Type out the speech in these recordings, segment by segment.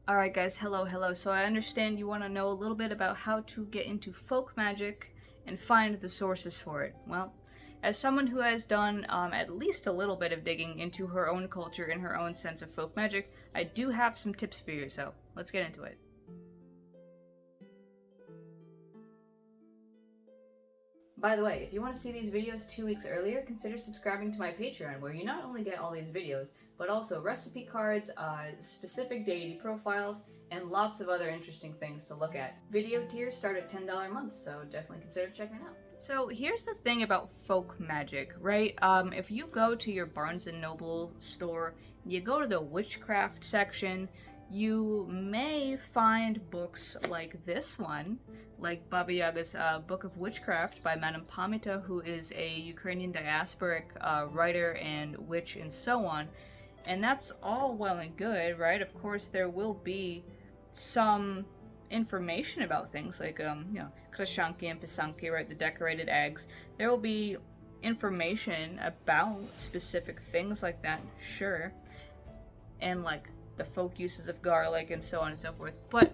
Alright guys, hello. So I understand you want to know a little bit about how to get into folk magic and find the sources for it. Well, as someone who has done at least a little bit of digging into her own culture and her own sense of folk magic, I do have some tips for you, so let's get into it. By the way, if you want to see these videos 2 weeks earlier, consider subscribing to my Patreon, where you not only get all these videos, but also recipe cards, specific deity profiles, and lots of other interesting things to look at. Video tiers start at $10 a month, so definitely consider checking it out. So here's the thing about folk magic, right? If you go to your Barnes & Noble store, you go to the witchcraft section, you may find books like this one, like Baba Yaga's Book of Witchcraft by Madame Pamita, who is a Ukrainian diasporic writer and witch and so on. And that's all well and good, right? Of course, there will be some information about things like, Krashanki and Pisanki, right? The decorated eggs. There will be information about specific things like that, sure. And like the folk uses of garlic and so on and so forth. But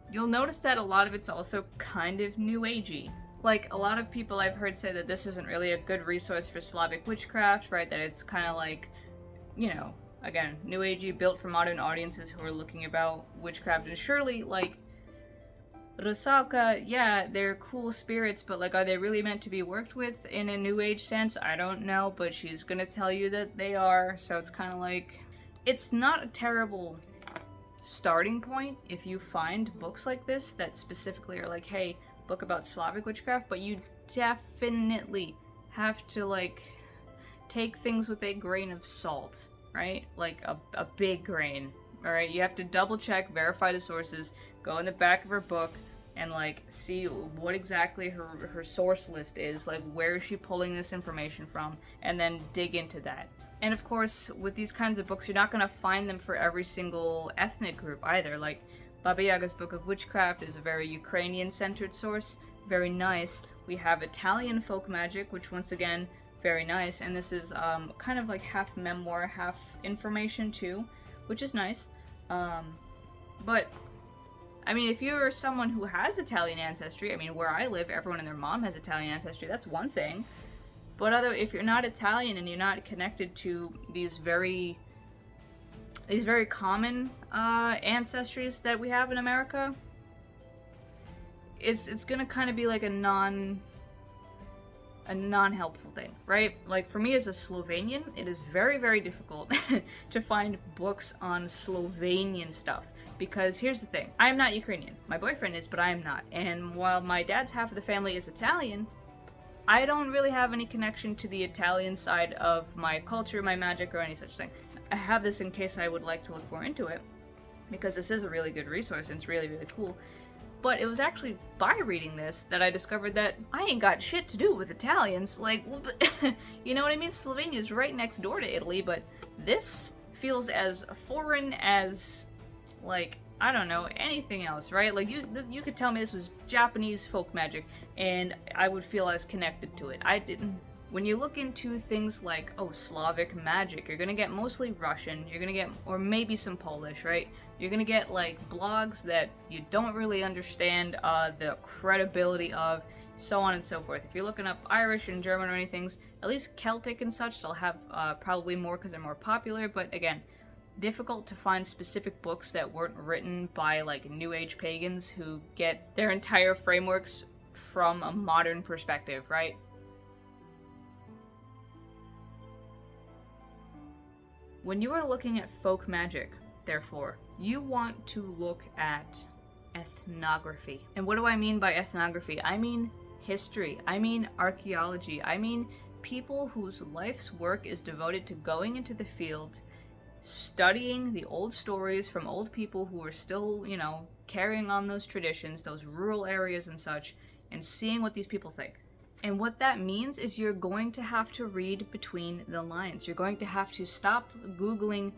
you'll notice that a lot of it's also kind of new agey. Like, a lot of people I've heard say that this isn't really a good resource for Slavic witchcraft, right? That it's kind of like, again, new agey, built for modern audiences who are looking about witchcraft. And surely, like, Rusalka, yeah, they're cool spirits, but like, are they really meant to be worked with in a new age sense? I don't know, but she's gonna tell you that they are, so it's kind of like, it's not a terrible starting point if you find books like this that specifically are like, hey, book about Slavic witchcraft, but you definitely have to, like, take things with a grain of salt, right? Like, a big grain, alright? You have to double check, verify the sources, go in the back of her book, and, like, see what exactly her source list is, like, where is she pulling this information from, and then dig into that. And of course, with these kinds of books, you're not going to find them for every single ethnic group either. Like, Baba Yaga's Book of Witchcraft is a very Ukrainian-centered source, very nice. We have Italian folk magic, which once again, very nice. And this is kind of like half memoir, half information too, which is nice. But, I mean, if you're someone who has Italian ancestry, I mean, where I live, everyone and their mom has Italian ancestry, that's one thing. But if you're not Italian and you're not connected to these very common ancestries that we have in America, it's gonna kind of be like a non-helpful thing, right? Like, for me as a Slovenian, it is very, very difficult to find books on Slovenian stuff. Because here's the thing, I am not Ukrainian. My boyfriend is, but I am not. And while my dad's half of the family is Italian, I don't really have any connection to the Italian side of my culture, my magic, or any such thing. I have this in case I would like to look more into it, because this is a really good resource and it's really, really cool. But it was actually by reading this that I discovered that I ain't got shit to do with Italians. Like, you know what I mean? Slovenia is right next door to Italy, but this feels as foreign as, like, I don't know, anything else, right? Like, you could tell me this was Japanese folk magic, and I would feel as connected to it. I didn't. When you look into things like, oh, Slavic magic, you're gonna get mostly Russian, you're gonna get, or maybe some Polish, right? You're gonna get, like, blogs that you don't really understand the credibility of, so on and so forth. If you're looking up Irish and German or anything, at least Celtic and such, they'll have probably more because they're more popular, but again, difficult to find specific books that weren't written by, like, New Age pagans who get their entire frameworks from a modern perspective, right? When you are looking at folk magic, therefore, you want to look at ethnography. And what do I mean by ethnography? I mean history. I mean archaeology. I mean people whose life's work is devoted to going into the field, studying the old stories from old people who are still, carrying on those traditions, those rural areas and such, and seeing what these people think. And what that means is you're going to have to read between the lines. You're going to have to stop Googling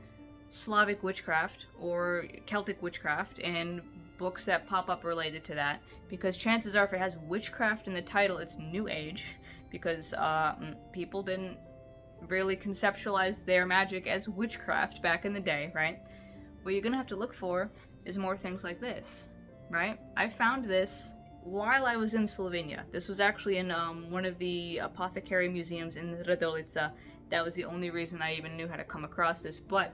Slavic witchcraft or Celtic witchcraft and books that pop up related to that, because chances are if it has witchcraft in the title, it's New Age, because people didn't really conceptualize their magic as witchcraft back in the day, right? what you're gonna have to look for is more things like this, right? I found this while I was in Slovenia. This was actually in one of the apothecary museums in Radolica. That was the only reason I even knew how to come across this. But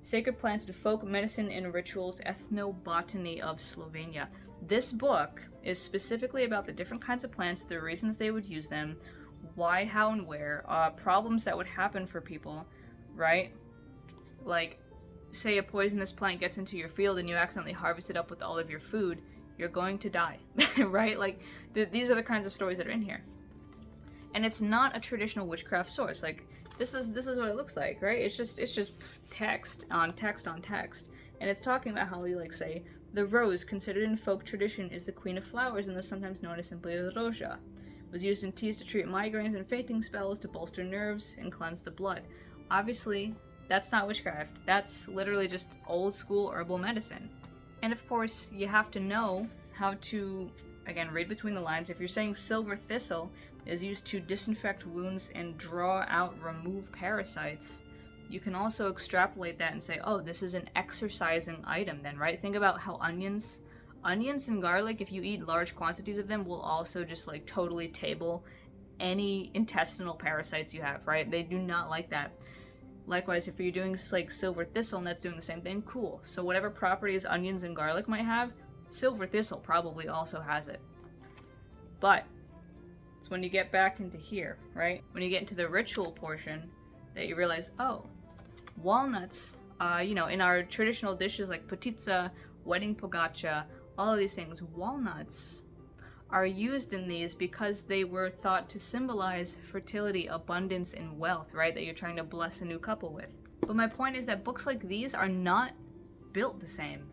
Sacred Plants to Folk Medicine and Rituals, Ethnobotany of Slovenia. This book is specifically about the different kinds of plants, the reasons they would use them, why, how, and where, problems that would happen for people, right? Like, say a poisonous plant gets into your field and you accidentally harvest it up with all of your food, you're going to die, right? Like, these are the kinds of stories that are in here. And it's not a traditional witchcraft source. Like, this is what it looks like, right? It's just text on text on text. And it's talking about how we, like, say, the rose, considered in folk tradition, is the queen of flowers and is sometimes known as simply the roja. Was used in teas to treat migraines and fainting spells, to bolster nerves and cleanse the blood. Obviously, that's not witchcraft. That's literally just old school herbal medicine. And of course, you have to know how to, again, read between the lines. If you're saying silver thistle is used to disinfect wounds and draw out, remove parasites, you can also extrapolate that and say, oh, this is an exorcising item then, right? Think about how onions and garlic, if you eat large quantities of them, will also just like totally table any intestinal parasites you have, right? They do not like that. Likewise, if you're doing like silver thistle and that's doing the same thing, cool. So whatever properties onions and garlic might have, silver thistle probably also has it. But it's when you get back into here, right? When you get into the ritual portion that you realize, oh, walnuts, in our traditional dishes like potica, wedding pogacha, all of these things, walnuts are used in these because they were thought to symbolize fertility, abundance, and wealth, right? That you're trying to bless a new couple with. But my point is that books like these are not built the same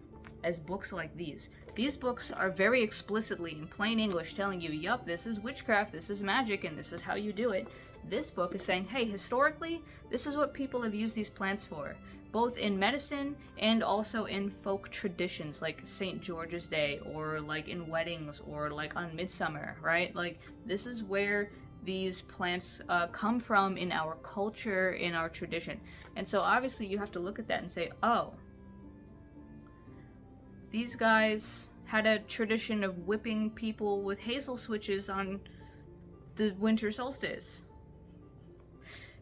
as books like these. These books are very explicitly in plain English telling you, yup, this is witchcraft, this is magic, and this is how you do it. This book is saying, hey, historically, this is what people have used these plants for, both in medicine and also in folk traditions like St. George's Day, or like in weddings, or like on Midsummer, right? Like, this is where these plants come from in our culture, in our tradition. And so obviously you have to look at that and say, oh, these guys had a tradition of whipping people with hazel switches on the winter solstice,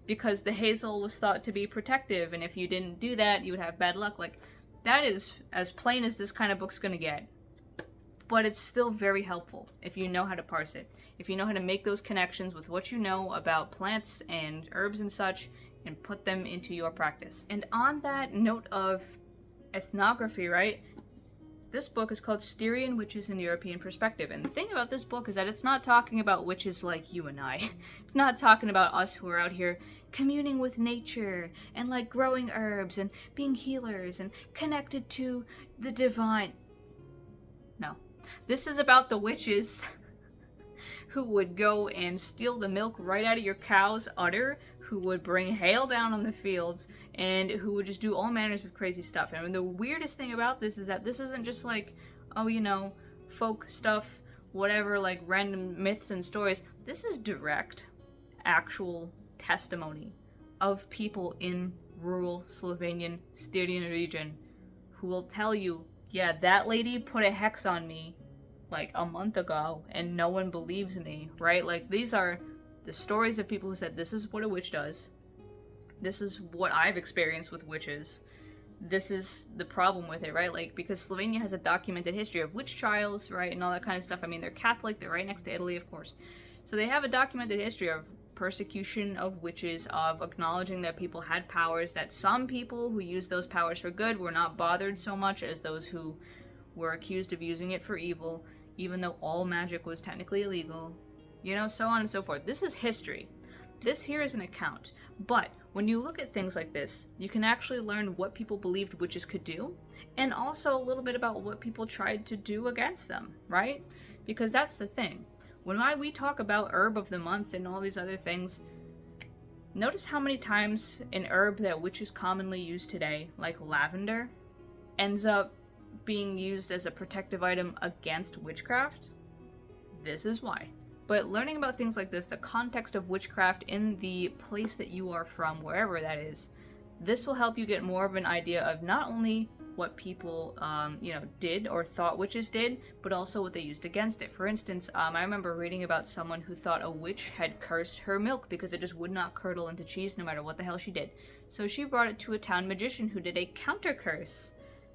because the hazel was thought to be protective, and if you didn't do that, you would have bad luck. Like, that is as plain as this kind of book's gonna get. But it's still very helpful if you know how to parse it. If you know how to make those connections with what you know about plants and herbs and such, and put them into your practice. And on that note of ethnography, right? This book is called Styrian Witches in European Perspective. And the thing about this book is that it's not talking about witches like you and I. It's not talking about us who are out here communing with nature and like growing herbs and being healers and connected to the divine. No. This is about the witches who would go and steal the milk right out of your cow's udder, who would bring hail down on the fields, and who would just do all manners of crazy stuff. And the weirdest thing about this is that this isn't just like, oh, folk stuff, whatever, like random myths and stories. This is direct, actual testimony of people in rural Slovenian Styrian region who will tell you, yeah, that lady put a hex on me like a month ago and no one believes me, right? Like, these are the stories of people who said, this is what a witch does. This is what I've experienced with witches. This is the problem with it, right? Like, because Slovenia has a documented history of witch trials, right? And all that kind of stuff. I mean, they're Catholic, they're right next to Italy, of course. So they have a documented history of persecution of witches, of acknowledging that people had powers, that some people who used those powers for good were not bothered so much as those who were accused of using it for evil, even though all magic was technically illegal, so on and so forth. This is history. This here is an account. But when you look at things like this, you can actually learn what people believed witches could do, and also a little bit about what people tried to do against them, right? Because that's the thing. When we talk about herb of the month and all these other things, notice how many times an herb that witches commonly use today, like lavender, ends up being used as a protective item against witchcraft? This is why. But learning about things like this, the context of witchcraft in the place that you are from, wherever that is, This will help you get more of an idea of not only what people, did or thought witches did, but also what they used against it. For instance, I remember reading about someone who thought a witch had cursed her milk because it just would not curdle into cheese no matter what the hell she did. So she brought it to a town magician who did a counter curse.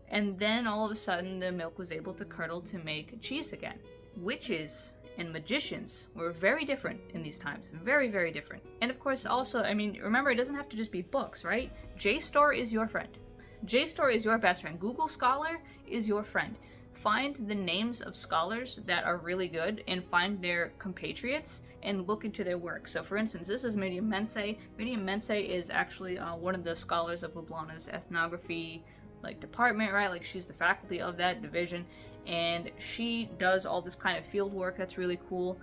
And then all of a sudden the milk was able to curdle to make cheese again. Witches and magicians were very different in these times. Very, very different. And of course also, remember, it doesn't have to just be books, right? JSTOR is your friend. JSTOR is your best friend. Google Scholar is your friend. Find the names of scholars that are really good and find their compatriots and look into their work. So for instance, this is Miriam Mensah. Miriam Mensah is actually one of the scholars of Ljubljana's ethnography department, right? She's the faculty of that division, and she does all this kind of field work that's really cool.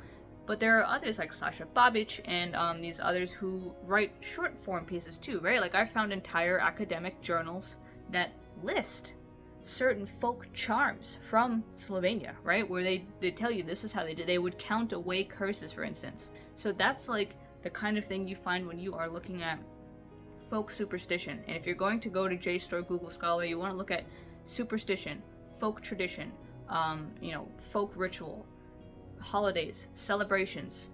But there are others like Sasha Babic and these others who write short form pieces too, right? I found entire academic journals that list certain folk charms from Slovenia, right? Where they tell you this is how they did. They would count away curses, for instance. So that's the kind of thing you find when you are looking at folk superstition. And if you're going to go to JSTOR, Google Scholar, you want to look at superstition, folk tradition, folk ritual, holidays, celebrations.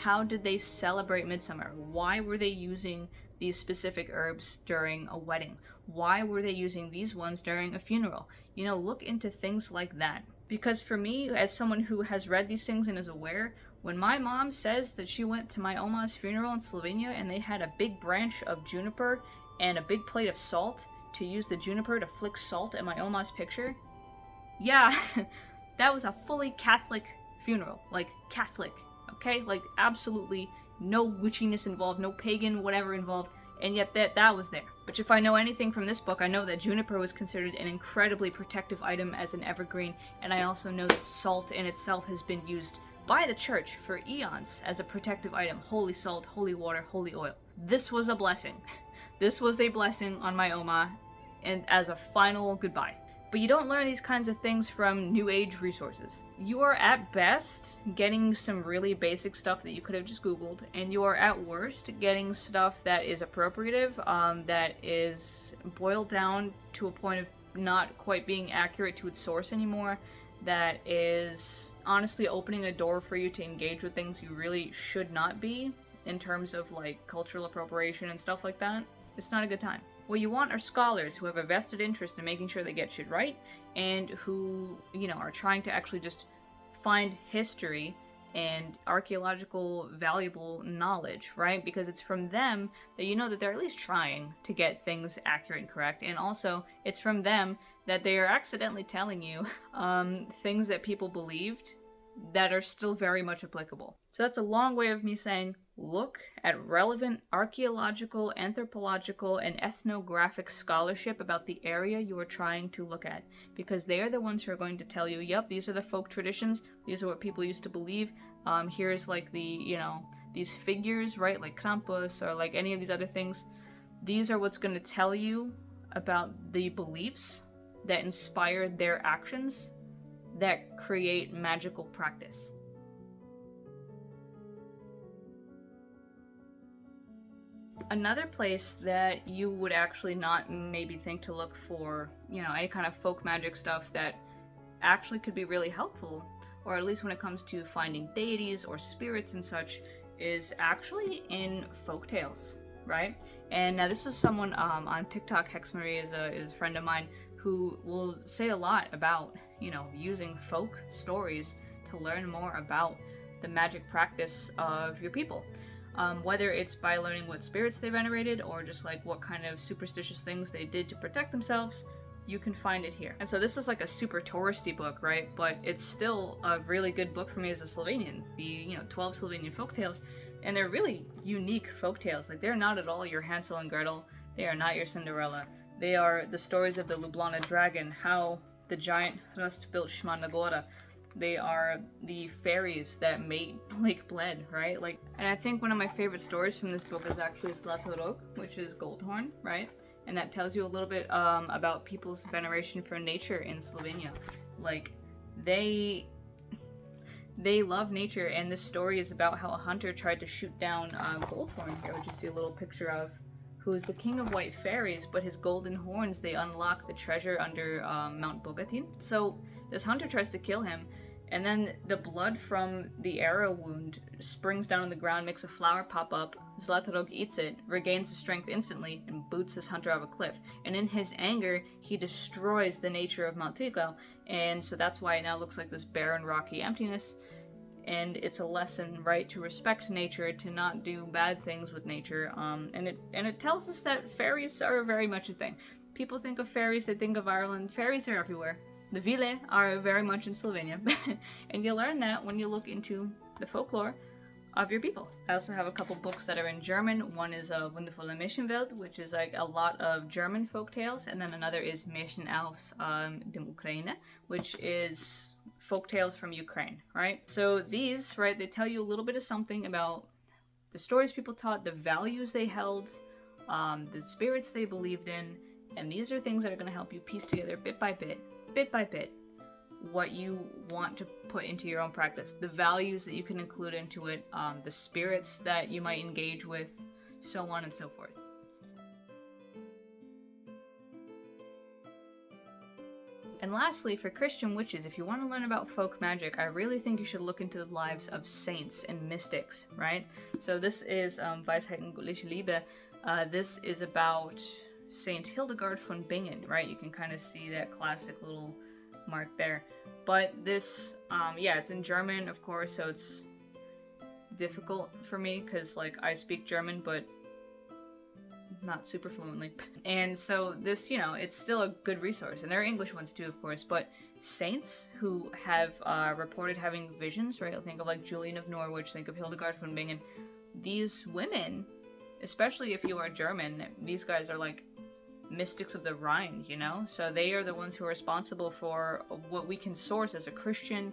How did they celebrate Midsummer? Why were they using these specific herbs during a wedding? Why were they using these ones during a funeral? Look into things like that. Because for me, as someone who has read these things and is aware, when my mom says that she went to my Oma's funeral in Slovenia and they had a big branch of juniper and a big plate of salt to use the juniper to flick salt at my Oma's picture, yeah, that was a fully Catholic funeral. Catholic, okay? Absolutely no witchiness involved, no pagan whatever involved, and yet that was there. Which, if I know anything from this book, I know that juniper was considered an incredibly protective item as an evergreen, and I also know that salt in itself has been used by the church for eons as a protective item. Holy salt, holy water, holy oil. This was a blessing. This was a blessing on my Oma, and as a final goodbye. But you don't learn these kinds of things from New Age resources. You are at best getting some really basic stuff that you could have just Googled, and you are at worst getting stuff that is appropriative, that is boiled down to a point of not quite being accurate to its source anymore, that is honestly opening a door for you to engage with things you really should not be in terms of cultural appropriation and stuff like that. It's not a good time. What you want are scholars who have a vested interest in making sure they get shit right, and who, are trying to actually just find history and archaeological valuable knowledge, right? Because it's from them that you know that they're at least trying to get things accurate and correct, and also it's from them that they are accidentally telling you things that people believed that are still very much applicable. So that's a long way of me saying, look at relevant archaeological, anthropological, and ethnographic scholarship about the area you are trying to look at, because they are the ones who are going to tell you, yep, these are the folk traditions, these are what people used to believe, here's these figures, right, like Krampus, or any of these other things. These are what's going to tell you about the beliefs that inspire their actions that create magical practice. Another place that you would actually not maybe think to look for, any kind of folk magic stuff that actually could be really helpful, or at least when it comes to finding deities or spirits and such, is actually in folk tales, right? And now this is someone on TikTok, Hexmarie is a friend of mine, who will say a lot about, using folk stories to learn more about the magic practice of your people. Whether it's by learning what spirits they venerated, or just what kind of superstitious things they did to protect themselves, you can find it here. And so this is a super touristy book, right? But it's still a really good book for me as a Slovenian. The 12 Slovenian folktales, and they're really unique folktales. They're not at all your Hansel and Gretel. They are not your Cinderella. They are the stories of the Ljubljana dragon, how the giant Hrust built Šmarna Gora. They are the fairies that made Lake Bled, right? And I think one of my favorite stories from this book is actually Zlatorog, which is Goldhorn, right? And that tells you a little bit about people's veneration for nature in Slovenia. They love nature, and this story is about how a hunter tried to shoot down Goldhorn here, which you see a little picture of, who is the king of white fairies, but his golden horns, they unlock the treasure under Mount Bogatin. So this hunter tries to kill him, and then the blood from the arrow wound springs down on the ground, makes a flower pop up. Zlatorog eats it, regains his strength instantly, and boots this hunter off a cliff. And in his anger, he destroys the nature of Mount Triglav, and so that's why it now looks like this barren, rocky emptiness. And it's a lesson, right, to respect nature, to not do bad things with nature. And it tells us that fairies are very much a thing. People think of fairies, they think of Ireland. Fairies are everywhere. The Vile are very much in Slovenia. And you learn that when you look into the folklore of your people. I also have a couple books that are in German. One is Wundervolle Märchenwelt, which is like a lot of German folk tales, and then another is Märchen aus dem Ukraine, which is folk tales from Ukraine, right? So these, right, they tell you a little bit of something about the stories people taught, the values they held, the spirits they believed in, and these are things that are going to help you piece together bit by bit, what you want to put into your own practice, the values that you can include into it, the spirits that you might engage with, so on and so forth. And lastly, for Christian witches, if you want to learn about folk magic, I really think you should look into the lives of saints and mystics, right? So this is Weisheit und göttliche Liebe. This is about Saint Hildegard von Bingen, right? You can kind of see that classic little mark there. But this, yeah, it's in German, of course, so it's difficult for me because, like, I speak German, but not super fluently. And so this, you know, it's still a good resource. And there are English ones too, of course, but saints who have reported having visions, right? Think of like Julian of Norwich, think of Hildegard von Bingen. These women, especially if you are German, these guys are like mystics of the Rhine, you know? So they are the ones who are responsible for what we can source as a Christian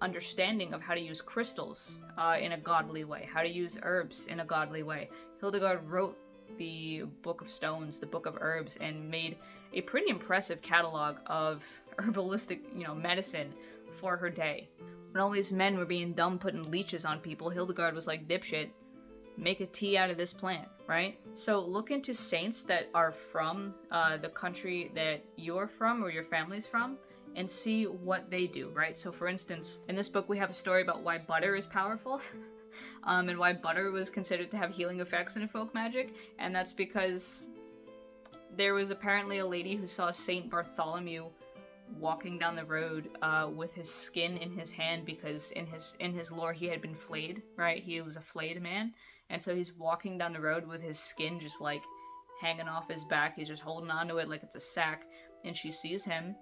understanding of how to use crystals in a godly way, how to use herbs in a godly way. Hildegard wrote the Book of Stones, the Book of Herbs, and made a pretty impressive catalog of herbalistic, you know, medicine for her day. When all these men were being dumb putting leeches on people, Hildegard was like, dipshit, make a tea out of this plant, right? So look into saints that are from the country that you're from or your family's from, and see what they do, right? So for instance, in this book we have a story about why butter is powerful. And why butter was considered to have healing effects in folk magic, and that's because there was apparently a lady who saw Saint Bartholomew walking down the road with his skin in his hand, because in his lore he had been flayed, right? He was a flayed man, and so he's walking down the road with his skin just like hanging off his back. He's just holding onto it like it's a sack, and she sees him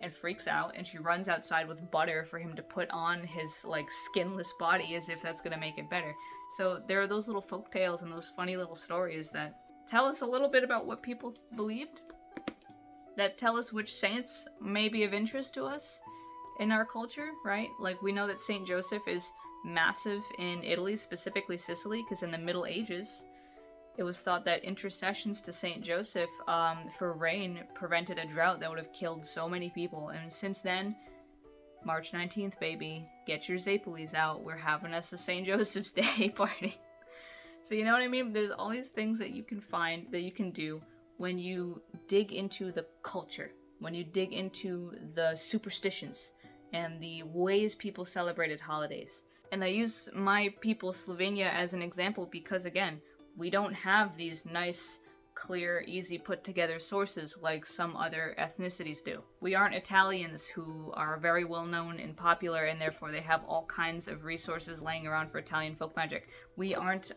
and freaks out, and she runs outside with butter for him to put on his like skinless body as if that's gonna make it better. So there are those little folk tales and those funny little stories that tell us a little bit about what people believed, that tell us which saints may be of interest to us in our culture, right? Like we know that Saint Joseph is massive in Italy, specifically Sicily, because in the Middle Ages it was thought that intercessions to Saint Joseph for rain prevented a drought that would have killed so many people. And since then, March 19th, baby, get your Zapolis out. We're having us a Saint Joseph's Day party. So you know what I mean? There's all these things that you can find, that you can do when you dig into the culture, when you dig into the superstitions and the ways people celebrated holidays. And I use my people, Slovenia, as an example because, again, we don't have these nice, clear, easy put-together sources like some other ethnicities do. We aren't Italians who are very well-known and popular, and therefore they have all kinds of resources laying around for Italian folk magic. We aren't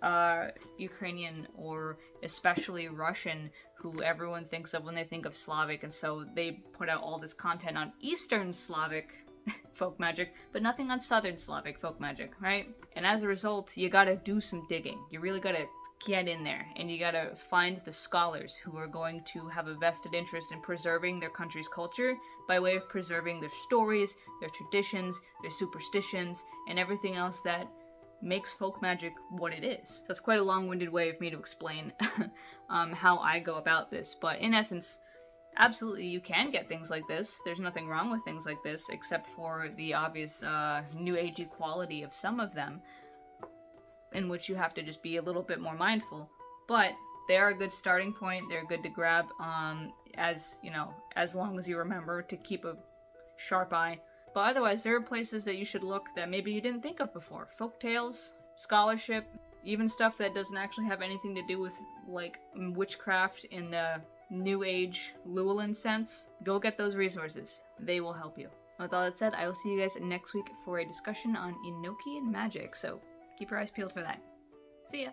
Ukrainian or especially Russian, who everyone thinks of when they think of Slavic, and so they put out all this content on Eastern Slavic folk magic, but nothing on Southern Slavic folk magic, right? And as a result, you gotta do some digging. You really gotta get in there, and you gotta find the scholars who are going to have a vested interest in preserving their country's culture by way of preserving their stories, their traditions, their superstitions, and everything else that makes folk magic what it is. So that's quite a long-winded way of me to explain how I go about this, but in essence, absolutely you can get things like this. There's nothing wrong with things like this, except for the obvious new agey quality of some of them, in which you have to just be a little bit more mindful. But They are a good starting point. They're good to grab, as you know, as long as you remember to keep a sharp eye. But otherwise, there are places that you should look that maybe you didn't think of before. Folktales, scholarship, even stuff that doesn't actually have anything to do with, like, witchcraft in the New Age Llewellyn sense. Go get those resources. They will help you. With all that said, I will see you guys next week for a discussion on Enochian magic, so keep your eyes peeled for that. See ya!